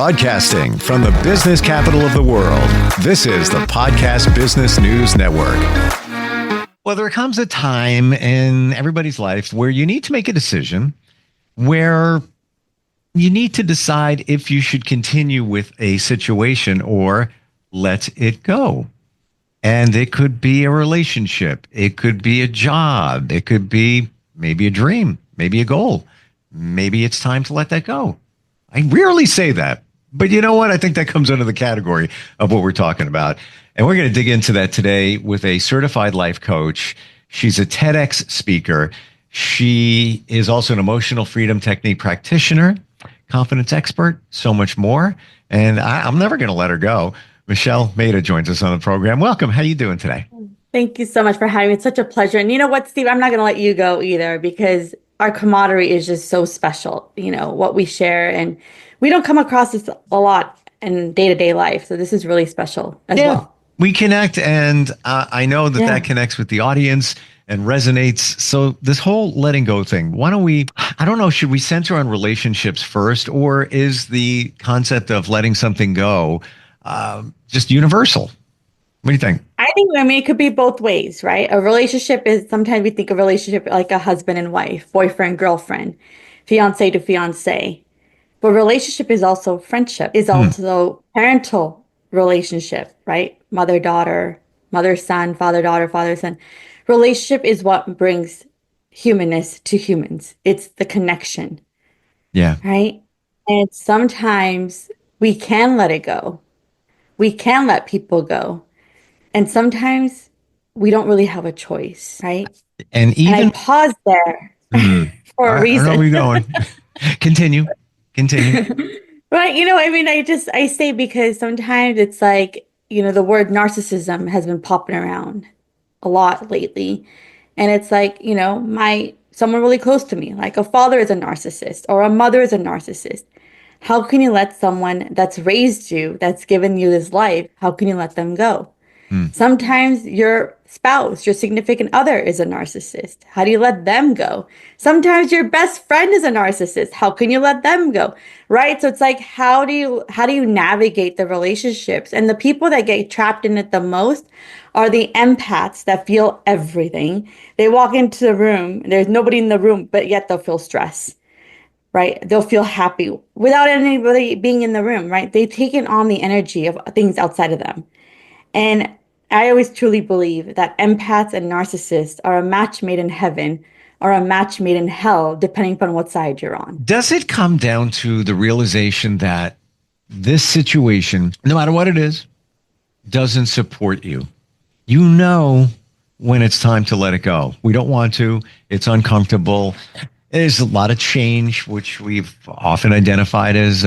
Broadcasting from the business capital of the world, this is the Podcast Business News Network. Well, there comes a time in everybody's life where you need to make a decision, where you need to decide if you should continue with a situation or let it go. And it could be a relationship. It could be a job. It could be maybe a dream, maybe a goal. Maybe it's time to let that go. I rarely say that, but you know what? I think that comes under the category of what we're talking about. And we're going to dig into that today with a certified life coach. She's a TEDx speaker. She is also an emotional freedom technique practitioner, confidence expert, so much more. And I'm never going to let her go. Mehta joins us on the program. Welcome. How are you doing today? Thank you so much for having me. It's such a pleasure. And you know what, Steve, I'm not going to let you go either because our camaraderie is just so special, you know, what we share. And we don't come across this a lot in day-to-day life. So this is really special as well. We connect, and I know that that connects with the audience and resonates. So this whole letting go thing, why don't we, I don't know, should we center on relationships first, or is the concept of letting something go just universal? What do you think? I mean, it could be both ways, right? A relationship is, sometimes we think of a relationship like a husband and wife, boyfriend, girlfriend, fiance to fiance. But relationship is also friendship, is also parental relationship, right? Mother-daughter, mother-son, father-daughter, father-son. Relationship is what brings humanness to humans. It's the connection. Yeah. Right? And sometimes we can let it go. We can let people go. And sometimes we don't really have a choice, right? And I pause there for a reason. I know where you're going. Continue. Right. You know, I mean, I say because sometimes it's like, you know, the word narcissism has been popping around a lot lately. And it's like, you know, someone really close to me, like a father is a narcissist or a mother is a narcissist. How can you let someone that's raised you, that's given you this life, how can you let them go? Sometimes your spouse, your significant other is a narcissist. How do you let them go? Sometimes your best friend is a narcissist. How can you let them go? Right? So it's like, how do you navigate the relationships? And the people that get trapped in it the most are the empaths that feel everything. They walk into the room, there's nobody in the room, but yet they'll feel stress. Right? They'll feel happy without anybody being in the room, right? They've taken on the energy of things outside of them. And I always truly believe that empaths and narcissists are a match made in heaven or a match made in hell, depending upon what side you're on. Does it come down to the realization that this situation, no matter what it is, doesn't support you? You know when it's time to let it go. We don't want to. It's uncomfortable. There's a lot of change, which we've often identified as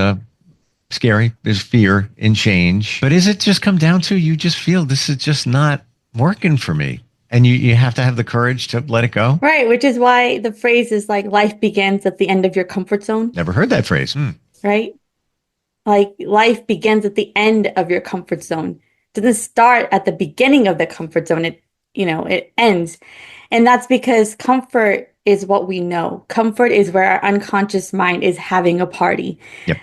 scary. There's fear in change. But is it just come down to you just feel this is just not working for me? And you have to have the courage to let it go? Right, which is why the phrase is like life begins at the end of your comfort zone. Never heard that phrase. Right? Like life begins at the end of your comfort zone. It doesn't start at the beginning of the comfort zone. It ends. And that's because comfort is what we know. Comfort is where our unconscious mind is having a party. Yep.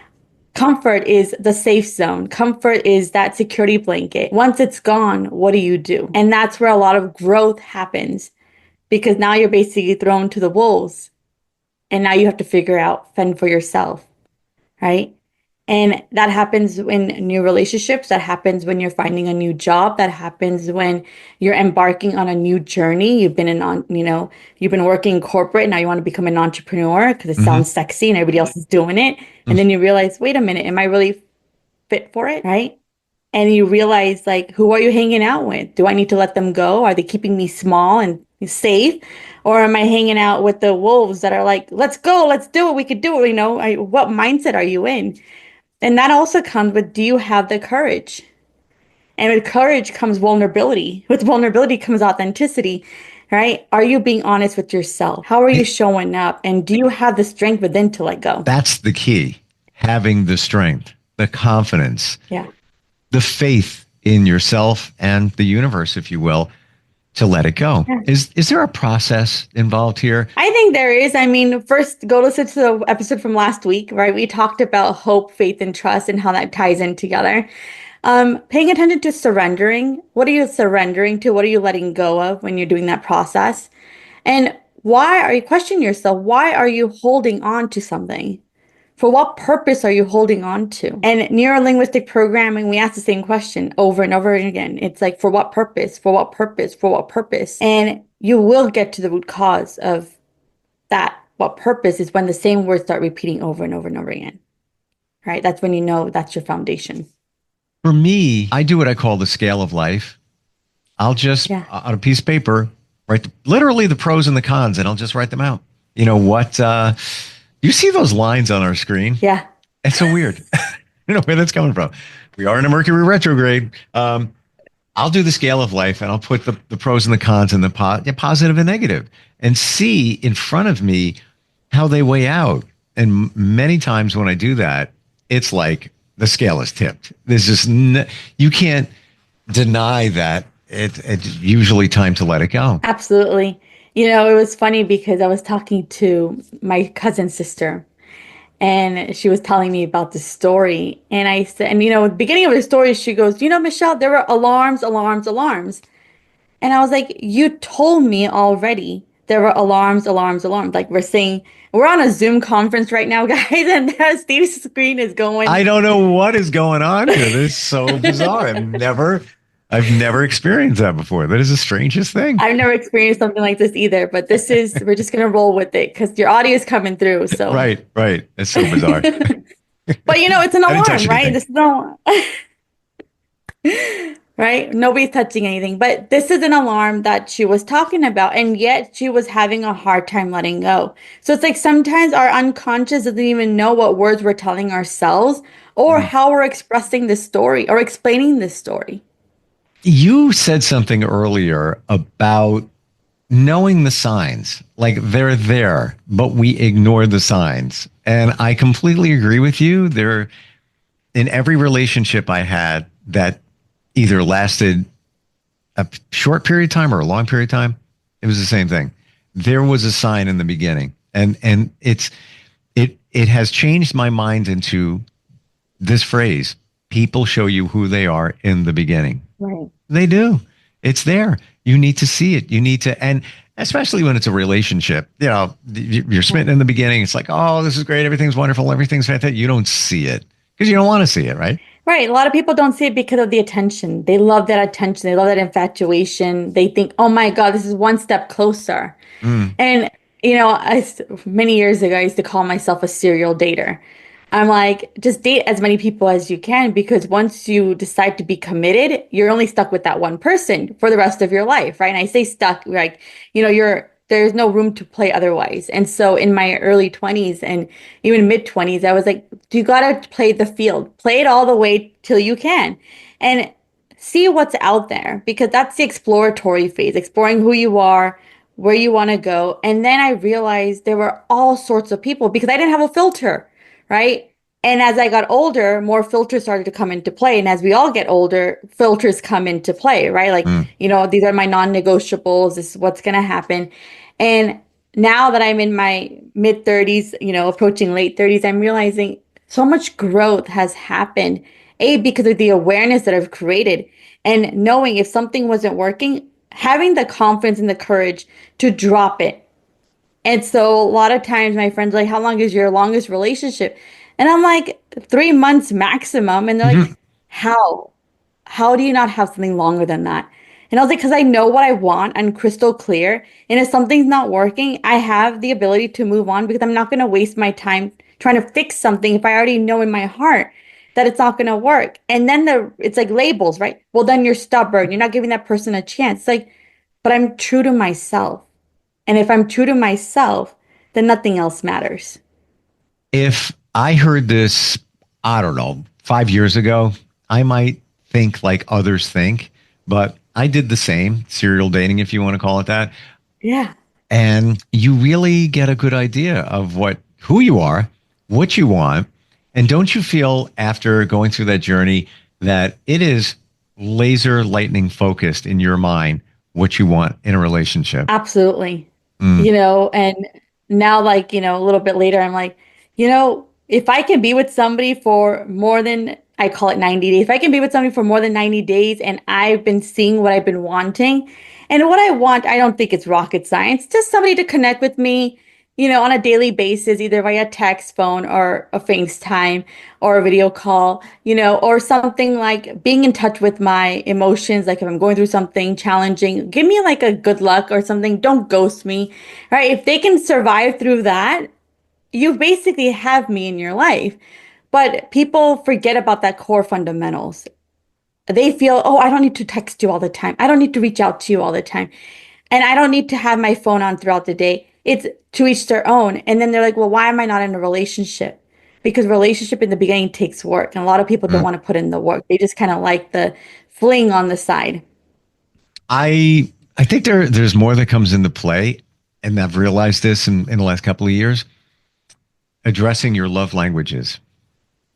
Comfort is the safe zone. Comfort is that security blanket. Once it's gone, what do you do? And that's where a lot of growth happens because now you're basically thrown to the wolves and now you have to fend for yourself, right? And that happens in new relationships. That happens when you're finding a new job. That happens when you're embarking on a new journey. You've been working corporate. Now you want to become an entrepreneur because it sounds sexy and everybody else is doing it. And then you realize, wait a minute, am I really fit for it? Right? And you realize, like, who are you hanging out with? Do I need to let them go? Are they keeping me small and safe? Or am I hanging out with the wolves that are like, let's go, let's do it. We could do it. What mindset are you in? And that also comes with, do you have the courage? And with courage comes vulnerability. With vulnerability comes authenticity, right? Are you being honest with yourself? How are you showing up? And do you have the strength within to let go? That's the key. Having the strength, the confidence, the faith in yourself and the universe, if you will, to let it go. Yeah. Is there a process involved here? I think there is. I mean, first, go listen to the episode from last week, right? We talked about hope, faith, and trust and how that ties in together. Paying attention to surrendering. What are you surrendering to? What are you letting go of when you're doing that process? And why are you questioning yourself? Why are you holding on to something? For what purpose are you holding on to? And neuro-linguistic programming, we ask the same question over and over again. It's like, for what purpose? For what purpose? For what purpose? And you will get to the root cause of that. What purpose is when the same words start repeating over and over and over again, right? That's when you know that's your foundation. For me, I do what I call the scale of life. I'll just, on a piece of paper, write literally the pros and the cons, and I'll just write them out. You know what? You see those lines on our screen? Yeah. It's so weird. You know where that's coming from. We are in a Mercury retrograde. I'll do the scale of life, and I'll put the pros and the cons and the positive and negative, and see in front of me how they weigh out. And many times when I do that, it's like the scale is tipped. There's just you can't deny that it's usually time to let it go. Absolutely. You know, it was funny because I was talking to my cousin's sister, and she was telling me about the story. And I said, and you know, at the beginning of the story, she goes, you know, Michelle, there were alarms, alarms, alarms. And I was like, you told me already there were alarms, alarms, alarms. Like we're on a Zoom conference right now, guys, and Steve's screen is going. I don't know what is going on here. This is so bizarre. I've never experienced that before. That is the strangest thing. I've never experienced something like this either, but we're just going to roll with it because your audio is coming through. So Right. It's so bizarre. But you know, it's an alarm, right? This is an alarm. Right? Nobody's touching anything, but this is an alarm that she was talking about, and yet she was having a hard time letting go. So it's like sometimes our unconscious doesn't even know what words we're telling ourselves or how we're expressing this story or explaining this story. You said something earlier about knowing the signs, like they're there, but we ignore the signs. And I completely agree with you. In every relationship I had that either lasted a short period of time or a long period of time, it was the same thing. There was a sign in the beginning, and it has changed my mind into this phrase: people show you who they are in the beginning. Right. They do. It's there. You need to see it. You need to, and especially when it's a relationship, you know, you're smitten in the beginning. It's like, oh, this is great. Everything's wonderful. Everything's fantastic. You don't see it because you don't want to see it, right? Right. A lot of people don't see it because of the attention. They love that attention. They love that infatuation. They think, oh my God, this is one step closer. And, you know, many years ago, I used to call myself a serial dater. I'm like, just date as many people as you can, because once you decide to be committed, you're only stuck with that one person for the rest of your life, right? And I say stuck, like, you know, there's no room to play otherwise. And so in my early 20s and even mid 20s, I was like, you got to play the field, play it all the way till you can and see what's out there, because that's the exploratory phase, exploring who you are, where you want to go. And then I realized there were all sorts of people because I didn't have a filter, right? And as I got older, more filters started to come into play. And as we all get older, filters come into play, right? Like, you know, these are my non-negotiables. This is what's going to happen. And now that I'm in my mid 30s, you know, approaching late 30s, I'm realizing so much growth has happened. Because of the awareness that I've created and knowing if something wasn't working, having the confidence and the courage to drop it. And so a lot of times my friends are like, how long is your longest relationship? And I'm like, 3 months maximum. And they're like, how? How do you not have something longer than that? And I was like, because I know what I want. I'm crystal clear. And if something's not working, I have the ability to move on, because I'm not going to waste my time trying to fix something if I already know in my heart that it's not going to work. And then it's like labels, right? Well, then you're stubborn. You're not giving that person a chance. It's like, but I'm true to myself. And if I'm true to myself, then nothing else matters. If I heard this, I don't know, 5 years ago, I might think like others think, but I did the same, serial dating, if you want to call it that. Yeah. And you really get a good idea of who you are, what you want. And don't you feel after going through that journey that it is laser lightning focused in your mind what you want in a relationship. Absolutely. Mm. And now, like, a little bit later, I'm like, if I can be with somebody for more than, I call it 90 days, if I can be with somebody for more than 90 days and I've been seeing what I've been wanting, and what I want, I don't think it's rocket science, just somebody to connect with me, on a daily basis, either via text, phone, or a FaceTime or a video call, or something like being in touch with my emotions. Like if I'm going through something challenging, give me like a good luck or something. Don't ghost me, right? If they can survive through that, you basically have me in your life. But people forget about that core fundamentals. They feel, oh, I don't need to text you all the time. I don't need to reach out to you all the time. And I don't need to have my phone on throughout the day. It's to each their own. And then they're like, well, why am I not in a relationship? Because relationship in the beginning takes work. And a lot of people don't Mm. want to put in the work. They just kind of like the fling on the side. I think there's more that comes into play, and I've realized this in the last couple of years. Addressing your love languages.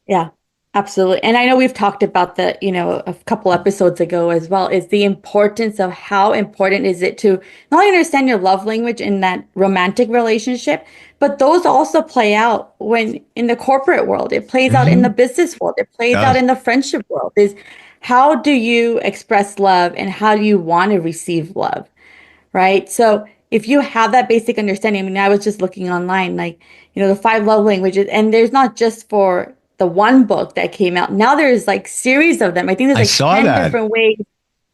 Yeah, absolutely. And I know we've talked about that, a couple episodes ago as well, is the importance of how important is it to not only understand your love language in that romantic relationship, but those also play out when in the corporate world, it plays out in Mm-hmm. the business world, it plays out Does. in the friendship world, is how do you express love and how do you want to receive love? Right? So if you have that basic understanding, I mean, I was just looking online, like, the five love languages, and there's not just for the one book that came out. Now there's like series of them. I think there's I like saw 10 that. different ways.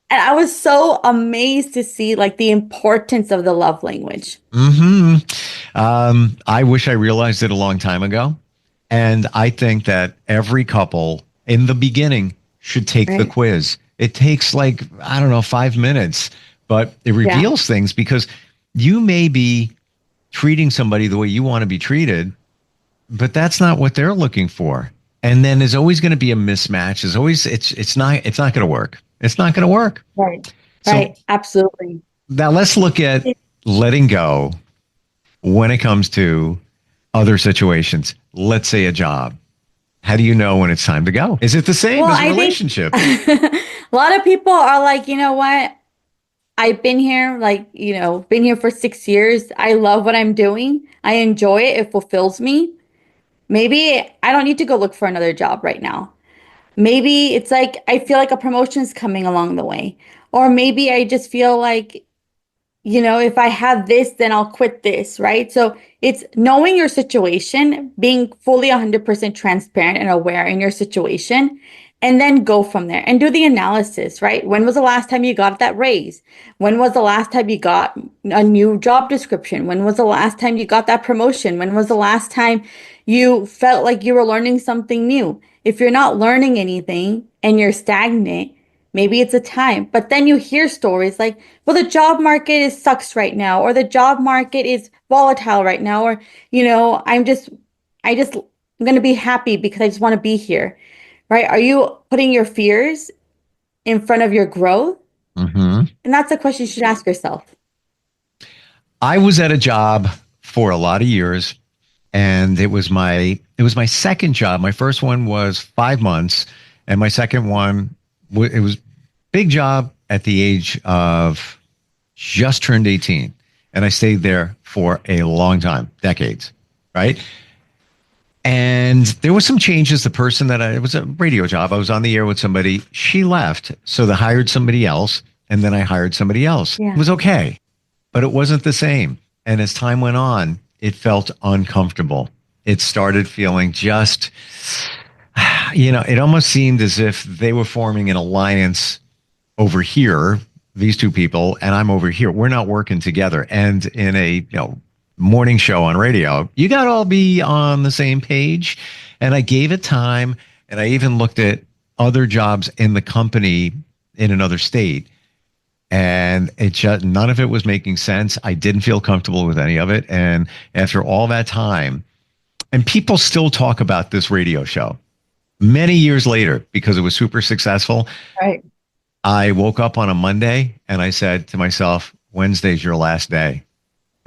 And I was so amazed to see like the importance of the love language. Hmm. I wish I realized it a long time ago. And I think that every couple in the beginning should take the Right? quiz. It takes like, I don't know, 5 minutes, but it Yeah. reveals things because you may be treating somebody the way you want to be treated, but that's not what they're looking for. And then there's always going to be a mismatch. There's always, it's not going to work. It's not going to work. Right. So Right. Absolutely. now let's look at letting go when it comes to other situations. Let's say a job. How do you know when it's time to go? Is it the same Well, as a I think relationship? a lot of people are like, you know what? I've been here, like, been here for 6 years. I love what I'm doing. I enjoy it. It fulfills me. Maybe I don't need to go look for another job right now. Maybe it's like I feel like a promotion is coming along the way. Or maybe I just feel like, if I have this, then I'll quit this, right? So it's knowing your situation, being fully 100% transparent and aware in your situation, and then go from there and do the analysis, right? When was the last time you got that raise? When was the last time you got a new job description? When was the last time you got that promotion? When was the last time you felt like you were learning something new? If you're not learning anything and you're stagnant, maybe it's a time. But then you hear stories like, well, the job market is sucks right now, or the job market is volatile right now, or, I'm going to be happy because I just want to be here, right? Are you putting your fears in front of your growth? Hmm. And that's a question you should ask yourself. I was at a job for a lot of years, and it was my second job. My first one was 5 months, and my second one it was big job at the age of just turned 18, and I stayed there for a long time, decades, right? And there was some changes. The person it was a radio job. I was on the air with somebody. She left, so they hired somebody else, and then I hired somebody else. It Yeah. was okay, but it wasn't the same. And as time went on, it felt uncomfortable. It started feeling just, it almost seemed as if they were forming an alliance over here, these two people, and I'm over here. We're not working together. And in a morning show on radio, you got to all be on the same page. And I gave it time, and I even looked at other jobs in the company in another state, and it just none of it was making sense. I didn't feel comfortable with any of it. And after all that time, and people still talk about this radio show many years later because it was super successful. Right. I woke up on a Monday and I said to myself, Wednesday's your last day.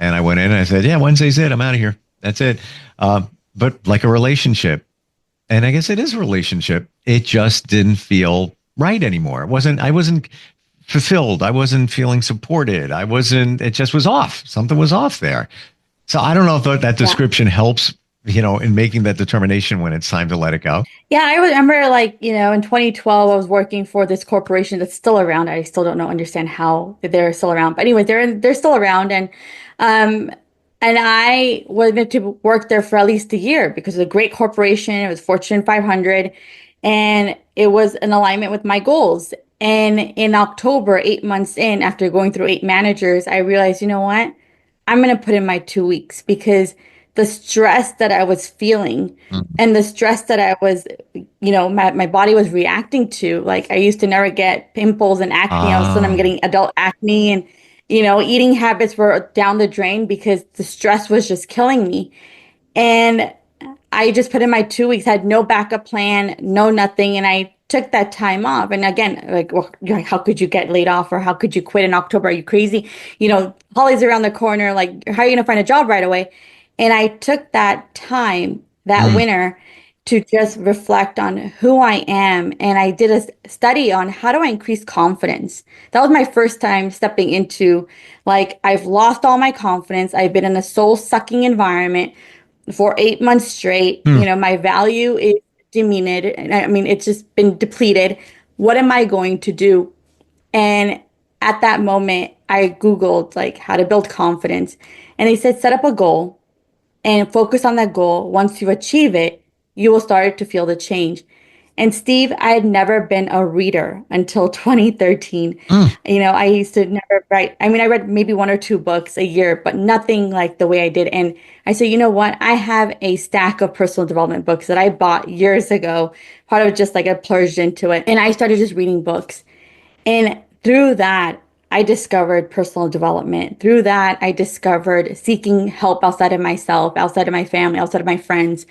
And I went in and I said, yeah, Wednesday's it. I'm out of here. That's it. But like a relationship, and I guess it is a relationship, it just didn't feel right anymore. I wasn't fulfilled. I wasn't feeling supported. I wasn't, it just was off. Something was off there. So I don't know if that Yeah. description helps, in making that determination when it's time to let it go. Yeah, I remember like, in 2012, I was working for this corporation that's still around. I still don't know, understand how they're still around. But anyway, they're still around. Um, and I wanted to work there for at least a year because it was a great corporation. It was Fortune 500 and it was in alignment with my goals. And in October, 8 months in, after going through 8 managers, I realized, you know what? I'm going to put in my 2 weeks because the stress that I was feeling Mhm. and the stress that I was, my body was reacting to. Like I used to never get pimples and acne. All of a sudden I'm Ah, getting adult acne and, eating habits were down the drain because the stress was just killing me. And I just put in my 2 weeks, had no backup plan, no nothing. And I took that time off. And again, like, well, how could you get laid off or how could you quit in October? Are you crazy? Holly's around the corner. Like, how are you going to find a job right away? And I took that time, that mm, winter, to just reflect on who I am. And I did a study on how do I increase confidence. That was my first time stepping into, like, I've lost all my confidence. I've been in a soul sucking environment for 8 months straight. mm. My value is diminished. I mean, it's just been depleted. What am I going to do? And at that moment, I Googled like how to build confidence. And they said, set up a goal and focus on that goal. Once you achieve it, you will start to feel the change. And Steve, I had never been a reader until 2013. Mm. I used to never write. I mean, I read maybe one or two books a year, but nothing like the way I did. And I said, you know what? I have a stack of personal development books that I bought years ago. Part of it just like I plunged into it. And I started just reading books. And through that, I discovered personal development. Through that, I discovered seeking help outside of myself, outside of my family, outside of my friends.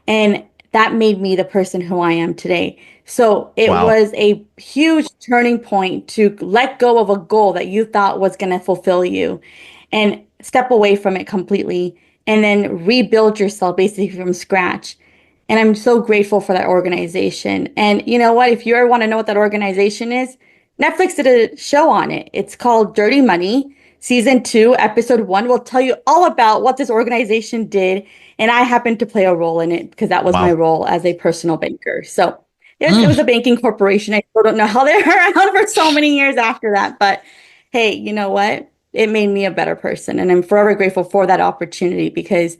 And that made me the person who I am today. So it Wow. was a huge turning point to let go of a goal that you thought was going to fulfill you and step away from it completely and then rebuild yourself basically from scratch. And I'm so grateful for that organization. And you know what? If you ever want to know what that organization is, Netflix did a show on it. It's called Dirty Money. Season 2, episode 1 will tell you all about what this organization did. And I happened to play a role in it because that was my Wow. role as a personal banker. So it was a Mm. banking corporation. I still don't know how they're around for so many years after that. But hey, you know what? It made me a better person. And I'm forever grateful for that opportunity because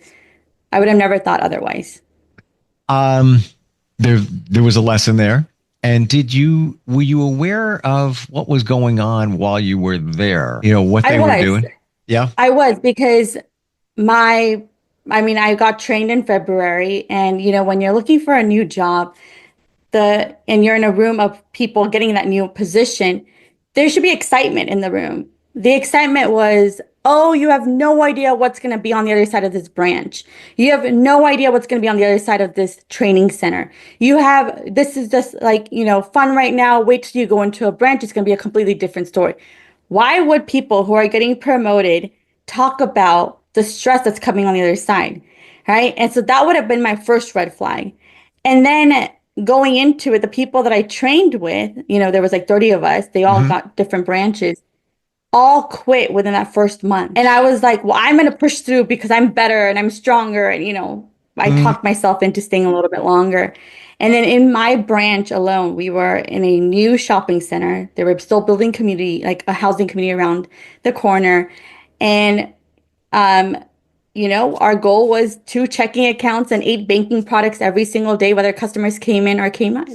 I would have never thought otherwise. Um, there was a lesson there. And were you aware of what was going on while you were there? What I they were was. doing? Yeah. I was because my, I mean, I got trained in February. And, when you're looking for a new job, and you're in a room of people getting that new position, there should be excitement in the room. The excitement was, oh, you have no idea what's going to be on the other side of this branch. You have no idea what's going to be on the other side of this training center. This is just like, fun right now. Wait till you go into a branch. It's going to be a completely different story. Why would people who are getting promoted talk about the stress that's coming on the other side? Right. And so that would have been my first red flag. And then going into it, the people that I trained with, there was like 30 of us, they all Hmm. got different branches, all quit within that first month. And I was like, well, I'm going to push through because I'm better and I'm stronger. And, I Mm. talked myself into staying a little bit longer. And then in my branch alone, we were in a new shopping center. They were still building community, like a housing community around the corner. And um, our goal was 2 checking accounts and 8 banking products every single day, whether customers came in or came out,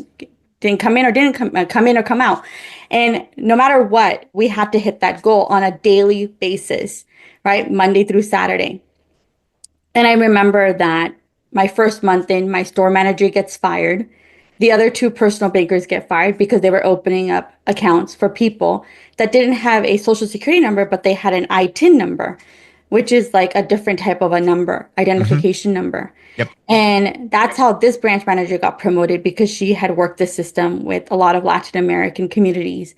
didn't come in or didn't come in or come out. And no matter what, we had to hit that goal on a daily basis, right? Monday through Saturday. And I remember that my first month in, my store manager gets fired. The other 2 personal bankers get fired because they were opening up accounts for people that didn't have a social security number, but they had an ITIN number, which is like a different type of a number, Hmm. identification number. Yep. And that's how this branch manager got promoted because she had worked the system with a lot of Latin American communities.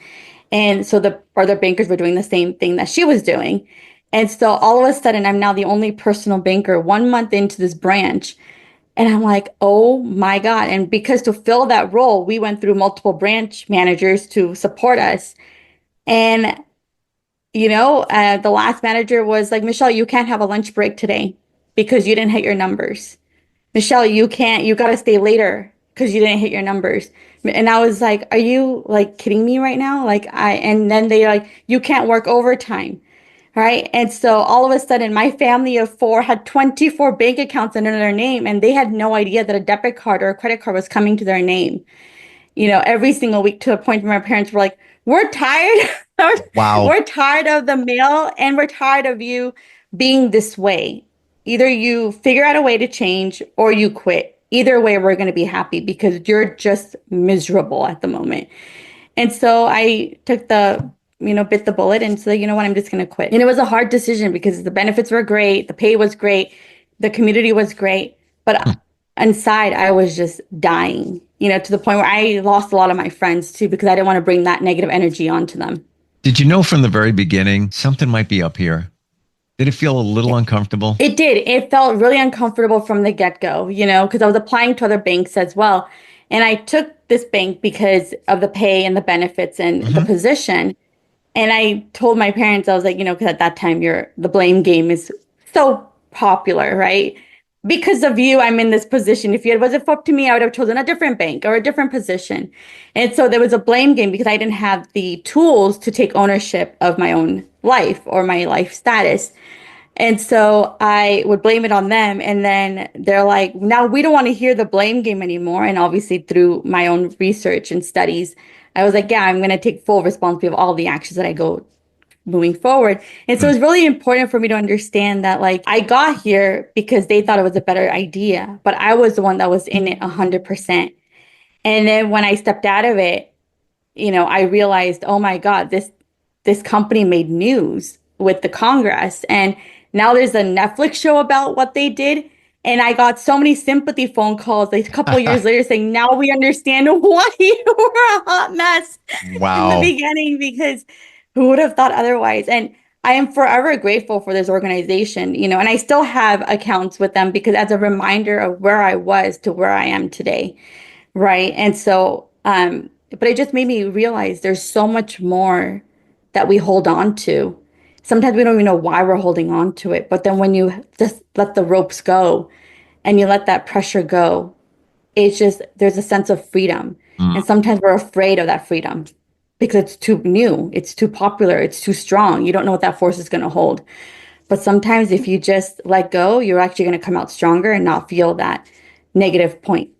And so the other bankers were doing the same thing that she was doing. And so all of a sudden, I'm now the only personal banker 1 month into this branch. And I'm like, oh my God. And because to fill that role, we went through multiple branch managers to support us. And, the last manager was like, Michelle, you can't have a lunch break today because you didn't hit your numbers. Michelle, you got to stay later because you didn't hit your numbers. And I was like, are you like kidding me right now? And then they like, you can't work overtime. Right. And so all of a sudden, my family of four had 24 bank accounts under their name, and they had no idea that a debit card or a credit card was coming to their name, every single week, to a point where my parents were like, we're tired. Wow. We're tired of the mail, and we're tired of you being this way. Either you figure out a way to change or you quit. Either way, we're going to be happy because you're just miserable at the moment. And so I took bit the bullet and said, you know what, I'm just going to quit. And it was a hard decision because the benefits were great, the pay was great, the community was great. But inside, I was just dying, to the point where I lost a lot of my friends too, because I didn't want to bring that negative energy onto them. Did you know from the very beginning something might be up here? Did it feel a little uncomfortable? It did. It felt really uncomfortable from the get-go, because I was applying to other banks as well. And I took this bank because of the pay and the benefits and the position. And I told my parents, I was like, because at that time, the blame game is so popular, right? Because of you, I'm in this position. If it wasn't up to me, I would have chosen a different bank or a different position. And so there was a blame game because I didn't have the tools to take ownership of my own life or my life status. And so I would blame it on them. And then they're like, now we don't want to hear the blame game anymore. And obviously through my own research and studies, I was like, yeah, I'm going to take full responsibility of all the actions that I go moving forward. And so it's really important for me to understand that, like, I got here because they thought it was a better idea, but I was the one that was in it 100%. And then when I stepped out of it, I realized, oh my God, this company made news with the Congress. And now there's a Netflix show about what they did. And I got so many sympathy phone calls like a couple of years later saying, now we understand why you were a hot mess in the Wow. beginning, because who would have thought otherwise? And I am forever grateful for this organization, and I still have accounts with them because as a reminder of where I was to where I am today. Right. And so, but it just made me realize there's so much more that we hold on to. Sometimes we don't even know why we're holding on to it. But then when you just let the ropes go and you let that pressure go, it's just, there's a sense of freedom. And sometimes we're afraid of that freedom because it's too new, it's too popular, it's too strong. You don't know what that force is going to hold. But sometimes if you just let go, you're actually going to come out stronger and not feel that negative point.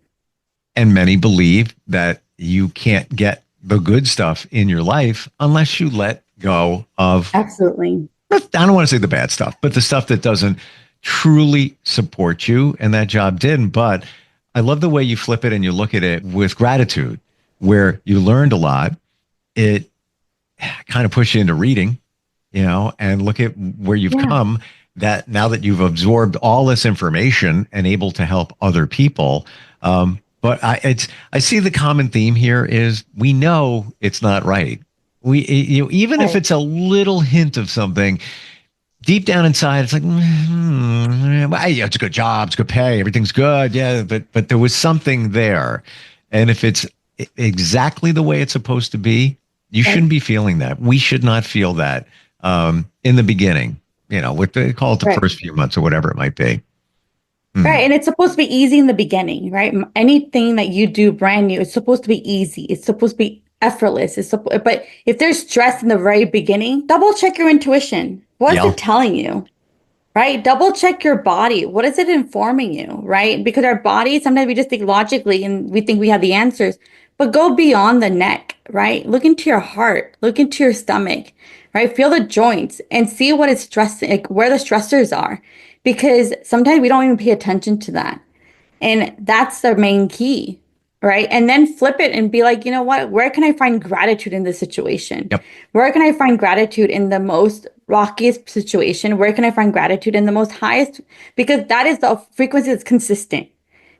And many believe that you can't get the good stuff in your life unless you let go of, Absolutely. I don't want to say the bad stuff, but the stuff that doesn't truly support you. And that job didn't. But I love the way you flip it and you look at it with gratitude, where you learned a lot. It kind of pushed you into reading, and look at where you've come, that now that you've absorbed all this information and able to help other people. But I see the common theme here is we know it's not right. Even if it's a little hint of something deep down inside, it's like, it's a good job, it's good pay, everything's good. Yeah. But there was something there. And if it's exactly the way it's supposed to be, you shouldn't be feeling that. We should not feel that in the beginning, what they call it the first few months or whatever it might be. Right. And it's supposed to be easy in the beginning, right? Anything that you do brand new, it's supposed to be easy. It's supposed to be effortless. But if there's stress in the very beginning, double check your intuition. What is it telling you? Right? Double check your body. What is it informing you? Right? Because our body, sometimes we just think logically and we think we have the answers, but go beyond the neck, right? Look into your heart, look into your stomach, right? Feel the joints and see what is stressing, like where the stressors are, because sometimes we don't even pay attention to that. And that's the main key, right? And then flip it and be like, you know what? Where can I find gratitude in this situation? Yep. Where can I find gratitude in the most rockiest situation? Where can I find gratitude in the most highest? Because that is the frequency that's consistent.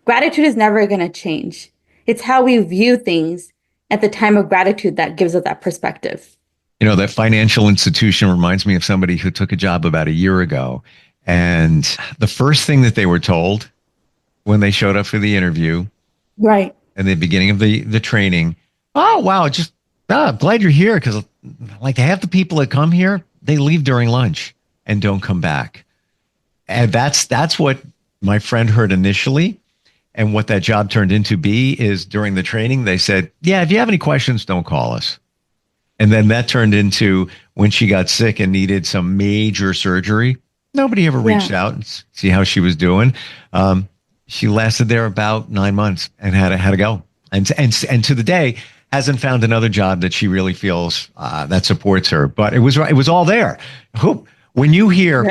Gratitude is never going to change. It's how we view things at the time of gratitude that gives us that perspective. That financial institution reminds me of somebody who took a job about a year ago. And the first thing that they were told when they showed up for the interview, right, in the beginning of the training, oh, wow, I'm glad you're here because like half the people that come here, they leave during lunch and don't come back. And that's what my friend heard initially. And what that job turned into is during the training, they said, yeah, if you have any questions, don't call us. And then that turned into when she got sick and needed some major surgery. Nobody ever reached out and see how she was doing. She lasted there about 9 months and had to go. And to the day hasn't found another job that she really feels that supports her. But it was all there. When you hear,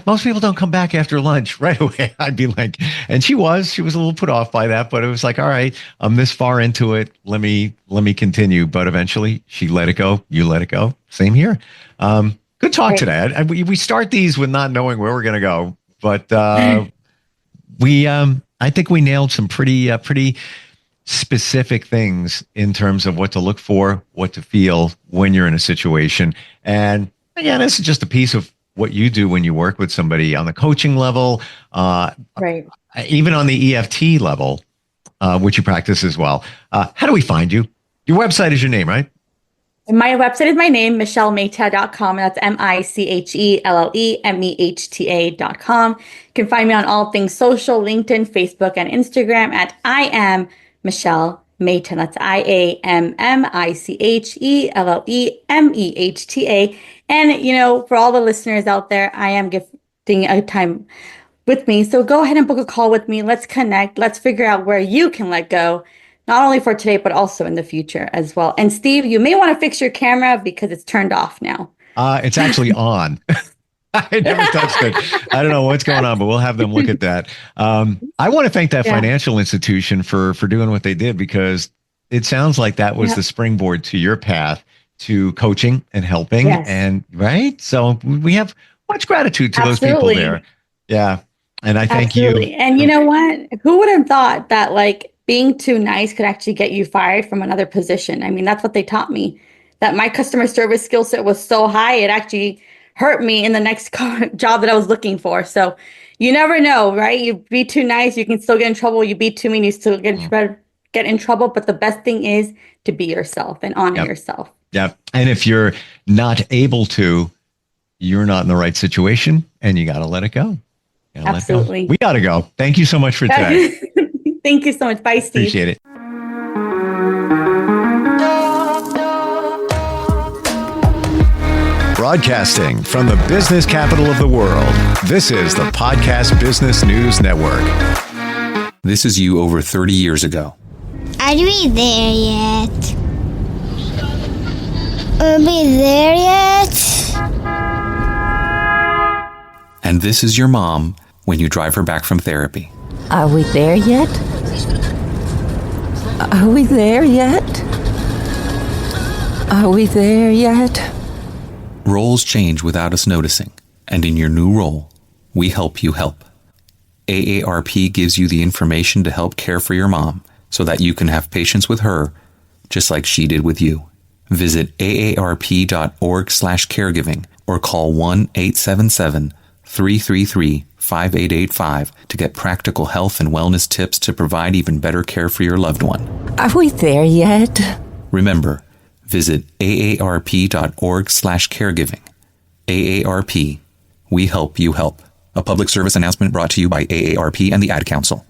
most people don't come back after lunch right away, I'd be like, and she was a little put off by that, but it was like, all right, I'm this far into it. Let me continue. But eventually she let it go. You let it go. Same here. Good talk today. We start these with not knowing where we're going to go, but I think we nailed some pretty specific things in terms of what to look for, what to feel when you're in a situation. And again, this is just a piece of what you do when you work with somebody on the coaching level, even on the EFT level, which you practice as well. How do we find you? Your website is your name, right? My website is my name, MichelleMehta.com. That's MichelleMehta.com. You can find me on all things social, LinkedIn, Facebook, and Instagram at I am Michelle Mehta. That's IAMMICHELLEMEHTA. And, for all the listeners out there, I am gifting a time with me. So go ahead and book a call with me. Let's connect. Let's figure out where you can let go, not only for today, but also in the future as well. And Steve, you may want to fix your camera because it's turned off now. It's actually on. I never touched it. I don't know what's going on, but we'll have them look at that. I want to thank that financial institution for doing what they did, because it sounds like that was the springboard to your path to coaching and helping. And so we have much gratitude to those people there. Yeah. And I thank you. And you know what? Who would have thought that being too nice could actually get you fired from another position? I mean, that's what they taught me, that my customer service skill set was so high, it actually hurt me in the next job that I was looking for. So you never know, right? You be too nice, you can still get in trouble. You be too mean, you still get in trouble. But the best thing is to be yourself and honor yourself. Yeah. And if you're not able to, you're not in the right situation and you got to let it go. Absolutely. We got to go. Thank you so much for today. Thank you so much. Bye, Steve. Appreciate it. Broadcasting from the business capital of the world, this is the Podcast Business News Network. This is you over 30 years ago. Are we there yet? Are we there yet? And this is your mom when you drive her back from therapy. Are we there yet? Are we there yet? Are we there yet? Roles change without us noticing, and in your new role, we help you help. AARP gives you the information to help care for your mom so that you can have patience with her, just like she did with you. Visit aarp.org/caregiving or call 1-877-333-5885 to get practical health and wellness tips to provide even better care for your loved one. Are we there yet? Remember, visit aarp.org/caregiving. AARP, we help you help. A public service announcement brought to you by AARP and the Ad Council.